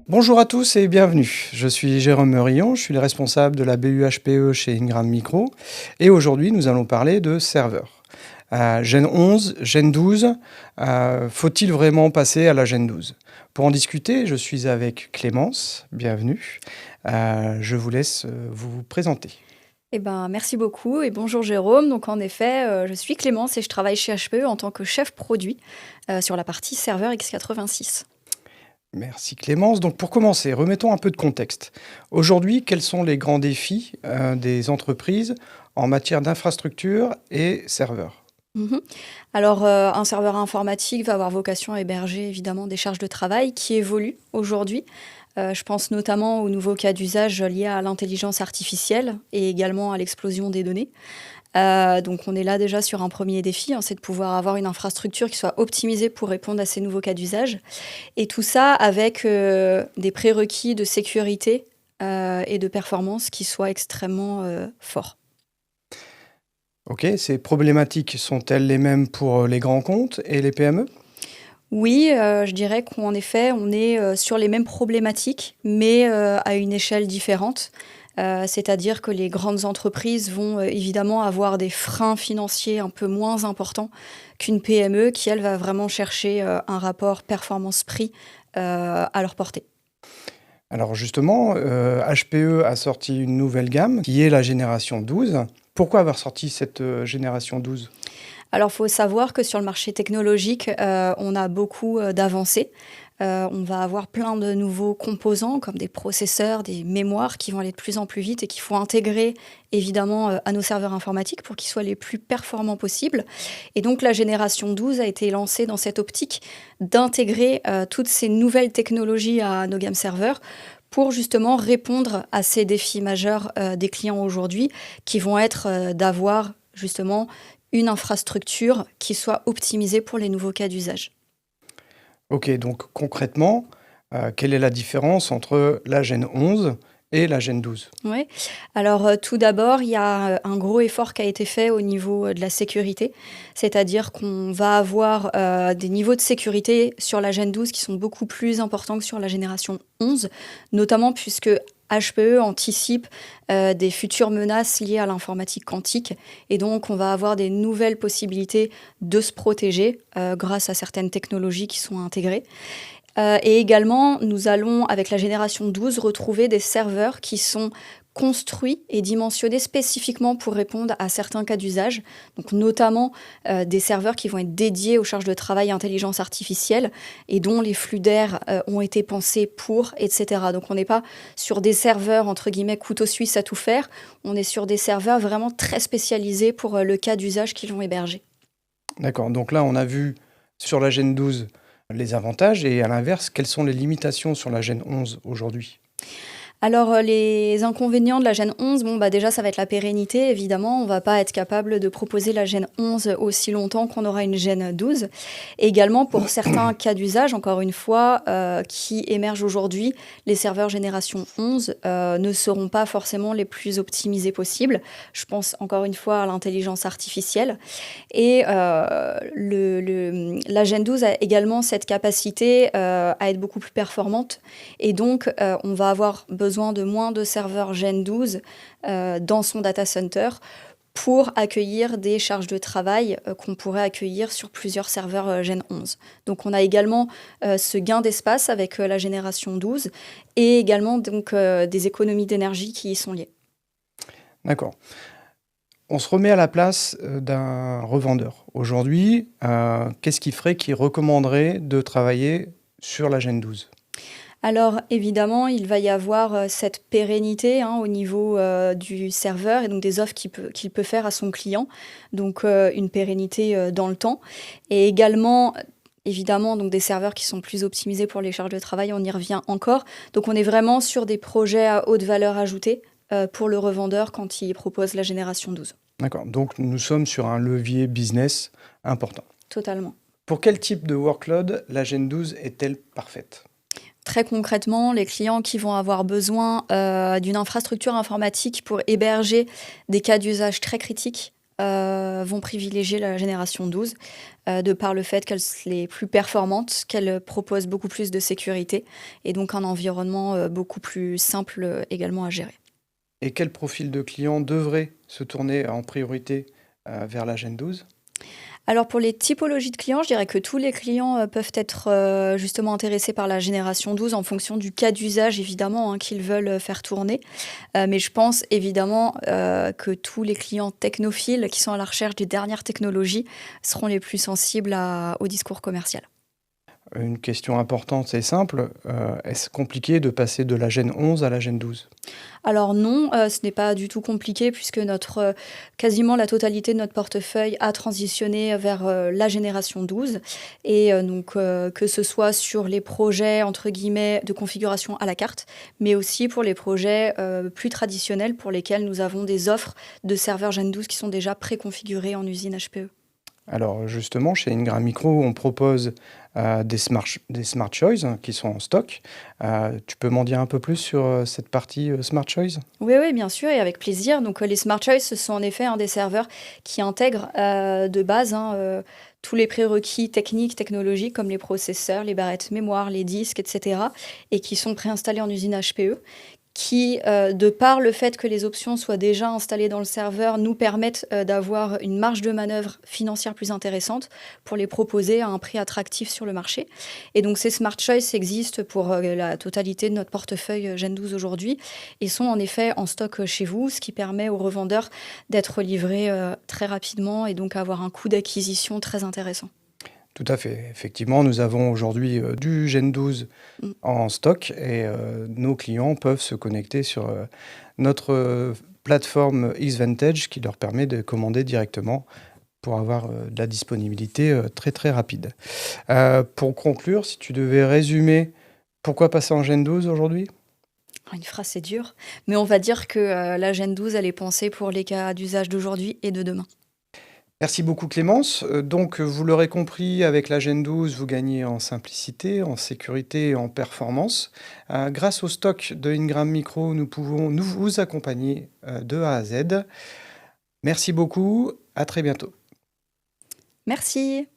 Bonjour à tous et bienvenue. Je suis Jérôme Meurillon, je suis le responsable de la BU HPE chez Ingram Micro et aujourd'hui nous allons parler de serveurs. Gen 11, Gen 12, faut-il vraiment passer à la Gen 12? Pour en discuter, je suis avec Clémence, bienvenue. Je vous laisse vous présenter. Merci beaucoup et bonjour Jérôme. Donc en effet, je suis Clémence et je travaille chez HPE en tant que chef produit sur la partie serveur x86. Merci Clémence. Donc pour commencer, remettons un peu de contexte. Aujourd'hui, quels sont les grands défis des entreprises en matière d'infrastructure et serveurs? Mhm. Alors un serveur informatique va avoir vocation à héberger évidemment des charges de travail qui évoluent aujourd'hui. Je pense notamment aux nouveaux cas d'usage liés à l'intelligence artificielle et également à l'explosion des données. Donc on est là déjà sur un premier défi, hein, c'est de pouvoir avoir une infrastructure qui soit optimisée pour répondre à ces nouveaux cas d'usage. Et tout ça avec des prérequis de sécurité et de performance qui soient extrêmement forts. Ok, ces problématiques sont-elles les mêmes pour les grands comptes et les PME? Oui, je dirais qu'en effet, on est sur les mêmes problématiques, mais à une échelle différente. C'est-à-dire que les grandes entreprises vont évidemment avoir des freins financiers un peu moins importants qu'une PME qui, elle, va vraiment chercher un rapport performance-prix à leur portée. Alors justement, HPE a sorti une nouvelle gamme qui est la génération 12. Pourquoi avoir sorti cette génération 12? Alors, il faut savoir que sur le marché technologique, on a beaucoup d'avancées. On va avoir plein de nouveaux composants comme des processeurs, des mémoires qui vont aller de plus en plus vite et qu'il faut intégrer évidemment à nos serveurs informatiques pour qu'ils soient les plus performants possibles. Et donc la génération 12 a été lancée dans cette optique d'intégrer toutes ces nouvelles technologies à nos gammes serveurs pour justement répondre à ces défis majeurs des clients aujourd'hui qui vont être d'avoir justement une infrastructure qui soit optimisée pour les nouveaux cas d'usage. Ok, donc concrètement, quelle est la différence entre la Gen 11 et la Gen 12? Ouais. Alors, tout d'abord, il y a un gros effort qui a été fait au niveau de la sécurité. C'est-à-dire qu'on va avoir des niveaux de sécurité sur la Gen 12 qui sont beaucoup plus importants que sur la génération 11, notamment puisque HPE anticipe des futures menaces liées à l'informatique quantique. Et donc, on va avoir des nouvelles possibilités de se protéger grâce à certaines technologies qui sont intégrées. Et également, nous allons, avec la génération 12, retrouver des serveurs qui sont construits et dimensionnés spécifiquement pour répondre à certains cas d'usage, donc notamment des serveurs qui vont être dédiés aux charges de travail intelligence artificielle et dont les flux d'air ont été pensés pour, etc. Donc on n'est pas sur des serveurs, entre guillemets, couteau suisse à tout faire, on est sur des serveurs vraiment très spécialisés pour le cas d'usage qu'ils vont héberger. D'accord, donc là on a vu sur la Gen 12 les avantages et à l'inverse, quelles sont les limitations sur la Gen 11 aujourd'hui? Alors, les inconvénients de la Gen 11, déjà, ça va être la pérennité, évidemment. On ne va pas être capable de proposer la Gen 11 aussi longtemps qu'on aura une Gen 12. Et également, pour certains cas d'usage, encore une fois, qui émergent aujourd'hui, les serveurs génération 11 ne seront pas forcément les plus optimisés possibles. Je pense, encore une fois, à l'intelligence artificielle. Et la Gen 12 a également cette capacité à être beaucoup plus performante. Et donc, on va avoir besoin de moins de serveurs Gen 12 dans son data center pour accueillir des charges de travail qu'on pourrait accueillir sur plusieurs serveurs Gen 11. Donc on a également ce gain d'espace avec la génération 12 et également donc, des économies d'énergie qui y sont liées. D'accord. On se remet à la place d'un revendeur. Aujourd'hui, qu'est-ce qui ferait qu'il recommanderait de travailler sur la Gen 12? Alors évidemment, il va y avoir cette pérennité au niveau du serveur et donc des offres qu'il peut faire à son client, donc une pérennité dans le temps. Et également, évidemment, donc des serveurs qui sont plus optimisés pour les charges de travail, on y revient encore. Donc on est vraiment sur des projets à haute valeur ajoutée pour le revendeur quand il propose la génération 12. D'accord, donc nous sommes sur un levier business important. Totalement. Pour quel type de workload la Gen 12 est-elle parfaite? Très concrètement, les clients qui vont avoir besoin d'une infrastructure informatique pour héberger des cas d'usage très critiques, vont privilégier la génération 12, de par le fait qu'elle est plus performante, qu'elle propose beaucoup plus de sécurité et donc un environnement, beaucoup plus simple, également à gérer. Et quel profil de client devrait se tourner en priorité vers la Gen 12? Alors pour les typologies de clients, je dirais que tous les clients, peuvent être, justement intéressés par la génération 12 en fonction du cas d'usage évidemment, hein, qu'ils veulent, faire tourner. Mais je pense évidemment, que tous les clients technophiles qui sont à la recherche des dernières technologies seront les plus sensibles au discours commercial. Une question importante et simple, est-ce compliqué de passer de la Gen 11 à la Gen 12? Alors non, ce n'est pas du tout compliqué puisque quasiment la totalité de notre portefeuille a transitionné vers, la génération 12 et donc que ce soit sur les projets entre guillemets «de configuration à la carte», mais aussi pour les projets, plus traditionnels pour lesquels nous avons des offres de serveurs Gen 12 qui sont déjà préconfigurés en usine HPE. Alors justement, chez Ingram Micro, on propose des Smart Choice qui sont en stock. Tu peux m'en dire un peu plus sur cette partie Smart Choice? Oui, oui, bien sûr, et avec plaisir. Donc, les Smart Choice, ce sont en effet des serveurs qui intègrent de base, hein, tous les prérequis techniques, technologiques, comme les processeurs, les barrettes mémoire, les disques, etc., et qui sont préinstallés en usine HPE, qui, de par le fait que les options soient déjà installées dans le serveur, nous permettent d'avoir une marge de manœuvre financière plus intéressante pour les proposer à un prix attractif sur le marché. Et donc ces Smart Choice existent pour la totalité de notre portefeuille Gen 12 aujourd'hui et sont en effet en stock chez vous, ce qui permet aux revendeurs d'être livrés très rapidement et donc avoir un coût d'acquisition très intéressant. Tout à fait. Effectivement, nous avons aujourd'hui du Gen 12 Mm. en stock et nos clients peuvent se connecter sur notre plateforme Xvantage qui leur permet de commander directement pour avoir de la disponibilité très très rapide. Pour conclure, si tu devais résumer pourquoi passer en Gen 12 aujourd'hui? Une phrase, c'est dur, mais on va dire que la Gen 12, elle est pensée pour les cas d'usage d'aujourd'hui et de demain. Merci beaucoup Clémence. Donc vous l'aurez compris, avec la Gen 12, vous gagnez en simplicité, en sécurité et en performance. Grâce au stock de Ingram Micro, nous pouvons nous vous accompagner de A à Z. Merci beaucoup, à très bientôt. Merci.